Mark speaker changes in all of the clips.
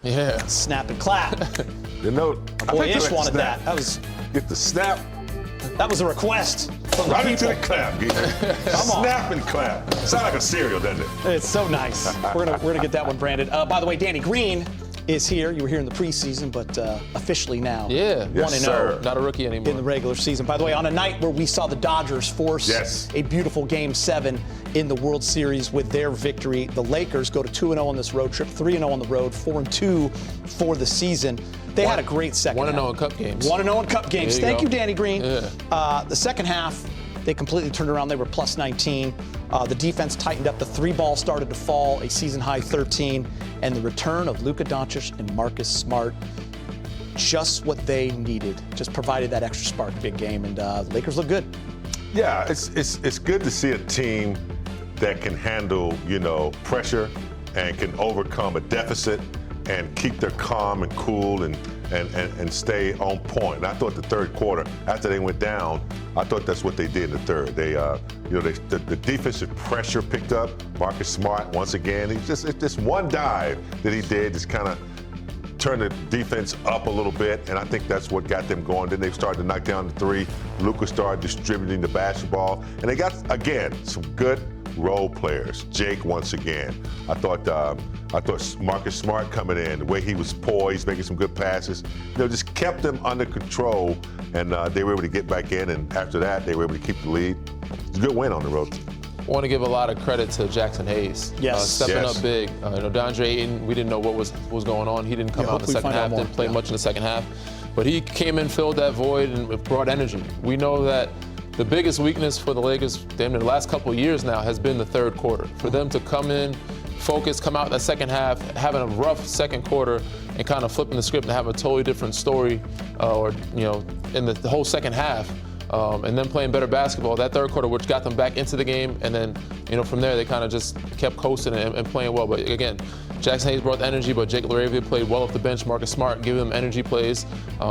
Speaker 1: Yeah.
Speaker 2: Snap and clap.
Speaker 3: You know,
Speaker 2: Boy, Ish wanted that.
Speaker 3: Get the snap.
Speaker 2: That was a request from the
Speaker 3: Right
Speaker 2: people.
Speaker 3: into the clap.
Speaker 2: Come on.
Speaker 3: Snap and clap. Sound like a cereal, doesn't it?
Speaker 2: It's so nice. We're gonna get that one branded. By the way, Danny Green is here. You were here in the preseason, but officially now.
Speaker 1: Yeah.
Speaker 2: 1-0.
Speaker 1: Not a rookie anymore.
Speaker 2: In the regular season. By the way, on a night where we saw the Dodgers force a beautiful Game 7 in the World Series with their victory, the Lakers go to 2-0 on this road trip, 3-0 on the road, 4-2 for the season. They had a great second half.
Speaker 1: 1-0 in cup games.
Speaker 2: 1-0 in cup games. Thank you, Danny Green.
Speaker 1: Yeah.
Speaker 2: The second half, they completely turned around. They were plus 19. The defense tightened up. The three ball started to fall, a season high 13. And the return of Luka Doncic and Marcus Smart, just what they needed. Just provided that extra spark, big game. And the Lakers look good.
Speaker 3: Yeah, it's good to see a team that can handle, pressure and can overcome a deficit and keep their calm and cool and stay on point. And I thought the third quarter, after they went down, I thought that's what they did in the third. The defensive pressure picked up. Marcus Smart, once again, it's just one dive that he did, just kind of turned the defense up a little bit, and I think that's what got them going. Then they started to knock down the three. Luka started distributing the basketball, and they got, again, some good role players. Jake, once again. I thought Marcus Smart coming in, the way he was poised, making some good passes, just kept them under control, and they were able to get back in, and after that, they were able to keep the lead. It's a good win on the road.
Speaker 1: I want to give a lot of credit to Jackson Hayes.
Speaker 2: Yes.
Speaker 1: Stepping up big. DeAndre Ayton, we didn't know what was going on. He didn't come out in the second half, didn't play much in the second half. But he came in, filled that void, and brought energy. We know that the biggest weakness for the Lakers in the last couple of years now has been the third quarter. For them to come in, focus, come out in the second half, having a rough second quarter, and kind of flipping the script and have a totally different story, in the whole second half. And then playing better basketball that third quarter, which got them back into the game. And then, from there, they kind of just kept coasting and playing well. But again, Jackson Hayes brought the energy, but Jake LaRavia played well off the bench. Marcus Smart gave them energy plays.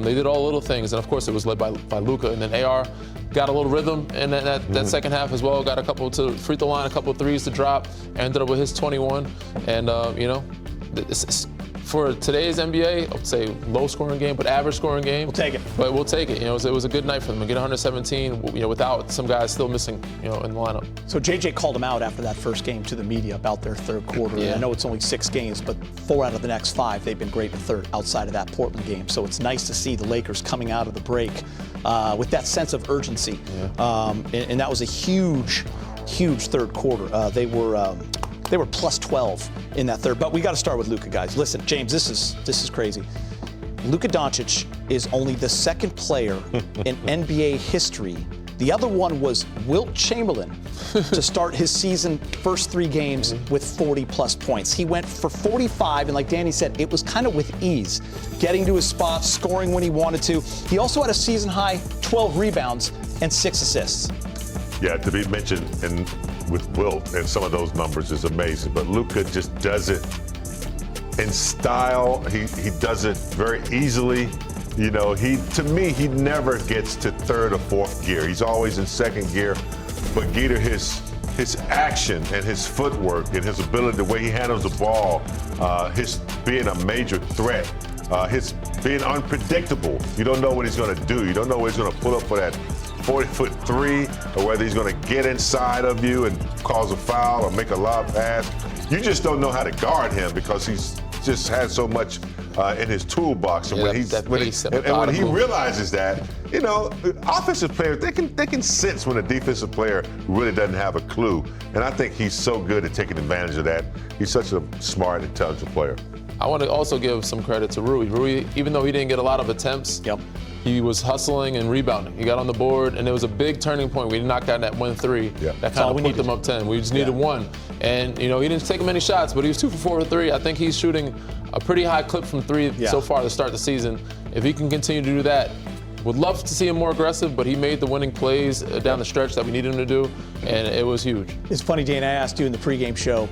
Speaker 1: They did all the little things. And of course, it was led by Luka. And then AR got a little rhythm in that second half as well. Got a couple to free throw line, a couple of threes to drop. Ended up with his 21. And, for today's NBA, I would say low-scoring game, but average-scoring game.
Speaker 2: We'll take it.
Speaker 1: But we'll take it. It was a good night for them. Get 117, without some guys still missing, in the lineup.
Speaker 2: So JJ called him out after that first game to the media about their third quarter.
Speaker 1: Yeah.
Speaker 2: I know it's only 6 games, but 4 out of the next 5, they've been great in the third outside of that Portland game. So it's nice to see the Lakers coming out of the break with that sense of urgency. Yeah. And that was a huge third quarter. They were plus 12 in that third. But we got to start with Luka, guys. Listen, James, this is crazy. Luka Doncic is only the second player in NBA history. The other one was Wilt Chamberlain to start his season first 3 games with 40-plus points. He went for 45, and like Danny said, it was kind of with ease, getting to his spots, scoring when he wanted to. He also had a season-high 12 rebounds and 6 assists.
Speaker 3: Yeah, to be mentioned with Wilt, and some of those numbers is amazing. But Luka just does it in style. He does it very easily. To me, he never gets to third or fourth gear. He's always in second gear. But Geeter, his action and his footwork and his ability, the way he handles the ball, his being a major threat, his being unpredictable. You don't know what he's going to do. You don't know what he's going to pull up for that 40-foot three, or whether he's going to get inside of you and cause a foul or make a lob pass. You just don't know how to guard him because he's just had so much in his toolbox. And when he realizes that, offensive players, they can sense when a defensive player really doesn't have a clue. And I think he's so good at taking advantage of that. He's such a smart, intelligent player.
Speaker 1: I want to also give some credit to Rui. Rui, even though he didn't get a lot of attempts, he was hustling and rebounding. He got on the board, and it was a big turning point. We knocked down that 1-3. That kind of put them up 10. We just needed one. And, he didn't take many shots, but he was 2 for 4 for 3. I think he's shooting a pretty high clip from 3 so far to start the season. If he can continue to do that, would love to see him more aggressive, but he made the winning plays down the stretch that we needed him to do, and it was huge.
Speaker 2: It's funny, Dana, I asked you in the pregame show,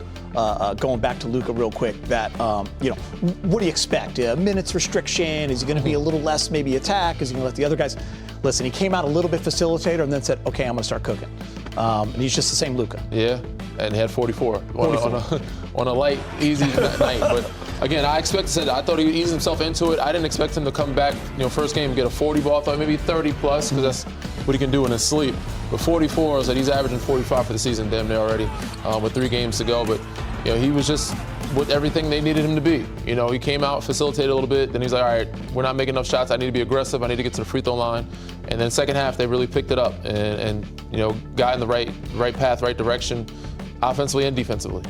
Speaker 2: going back to Luka real quick, that, what do you expect? Minutes restriction? Is he going to be a little less maybe attack? Is he going to let the other guys? Listen, he came out a little bit facilitator and then said, okay, I'm going to start cooking. And he's just the same Luka.
Speaker 1: Yeah, and he had 44 on a light, easy night. But again, I thought he would ease himself into it. I didn't expect him to come back, first game, get a 40 ball. I thought maybe 30 plus, because that's what he can do in his sleep. But 44 is that he's averaging 45 for the season, damn near already, with 3 games to go. But he was just with everything they needed him to be. He came out, facilitated a little bit, then he's like, all right, we're not making enough shots. I need to be aggressive. I need to get to the free throw line. And then second half, they really picked it up and got in the right path, right direction, offensively and defensively.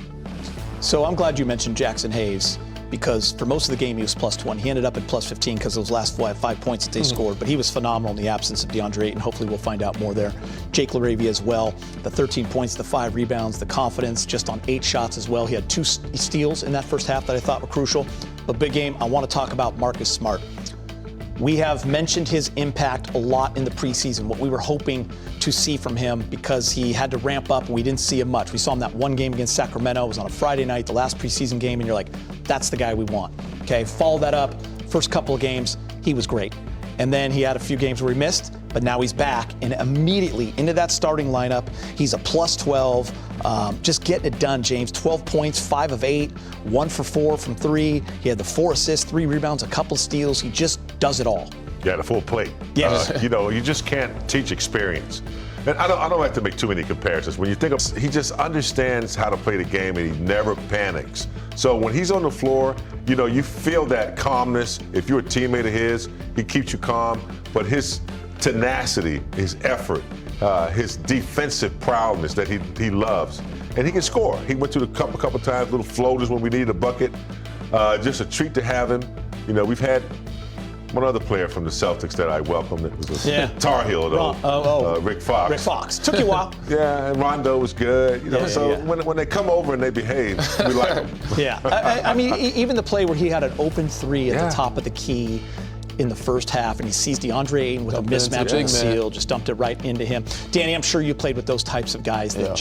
Speaker 2: So I'm glad you mentioned Jackson Hayes, because for most of the game he was plus 20. He ended up at plus 15 because of those last 5 points that they scored, but he was phenomenal in the absence of DeAndre Ayton. Hopefully we'll find out more there. Jake LaRavia as well, the 13 points, the 5 rebounds, the confidence, just on 8 shots as well. He had 2 steals in that first half that I thought were crucial. But big game, I want to talk about Marcus Smart. We have mentioned his impact a lot in the preseason, what we were hoping to see from him, because he had to ramp up and we didn't see him much. We saw him that one game against Sacramento. It was on a Friday night, the last preseason game, and you're like, that's the guy we want. Okay, follow that up. First couple of games, he was great. And then he had a few games where he missed, but now he's back and immediately into that starting lineup. He's a plus 12, just getting it done, James. 12 points, 5 of 8, 1 for 4 from 3. He had the 4 assists, 3 rebounds, a couple steals. He just does it all.
Speaker 3: Yeah, the full plate.
Speaker 2: Yes.
Speaker 3: You just can't teach experience. And I don't like to make too many comparisons. When you think of, he just understands how to play the game and he never panics. So when he's on the floor, you feel that calmness. If you're a teammate of his, he keeps you calm. But his tenacity, his effort, his defensive prowess that he loves, and he can score. He went to the cup a couple times, little floaters when we needed a bucket. Just a treat to have him. We've had one other player from the Celtics that I welcomed. It was a Tar Heel, though. Rick Fox.
Speaker 2: Rick Fox. Took you a while.
Speaker 3: Yeah, and Rondo was good. When they come over and they behave, we like them.
Speaker 2: Yeah. I mean, even the play where he had an open 3 at the top of the key in the first half, and he sees DeAndre Ayton with a mismatch on the seal, just dumped it right into him. Danny, I'm sure you played with those types of guys that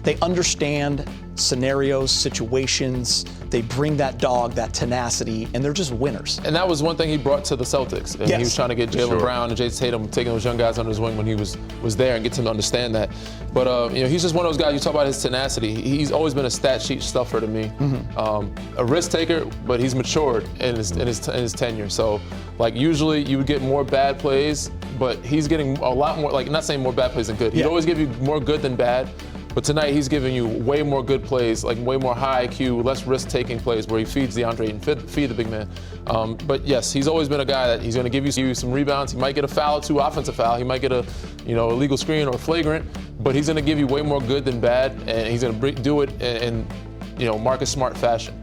Speaker 2: they understand scenarios, situations. They bring that dog, that tenacity, and they're just winners.
Speaker 1: And that was one thing he brought to the Celtics. And he was trying to get Jaylen Brown and Jason Tatum, taking those young guys under his wing when he was there, and get him to understand that. But he's just one of those guys. You talk about his tenacity. He's always been a stat sheet stuffer to me. A risk taker, but he's matured in his tenure. So, usually you would get more bad plays, but he's getting a lot more. Not saying more bad plays than good. He'd always give you more good than bad. But tonight he's giving you way more good plays, way more high IQ, less risk-taking plays where he feeds DeAndre and feed the big man. But yes, he's always been a guy that he's going to give you some rebounds. He might get a foul, 2 offensive foul. He might get a illegal screen or a flagrant, but he's going to give you way more good than bad, and he's going to do it in Marcus Smart fashion.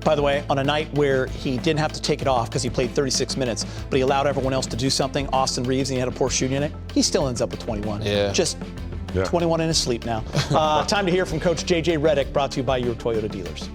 Speaker 2: By the way, on a night where he didn't have to take it off because he played 36 minutes, but he allowed everyone else to do something, Austin Reeves, and he had a poor shooting unit, he still ends up with 21.
Speaker 1: Yeah.
Speaker 2: Just 21 in his sleep now. Time to hear from Coach J.J. Redick, brought to you by your Toyota dealers.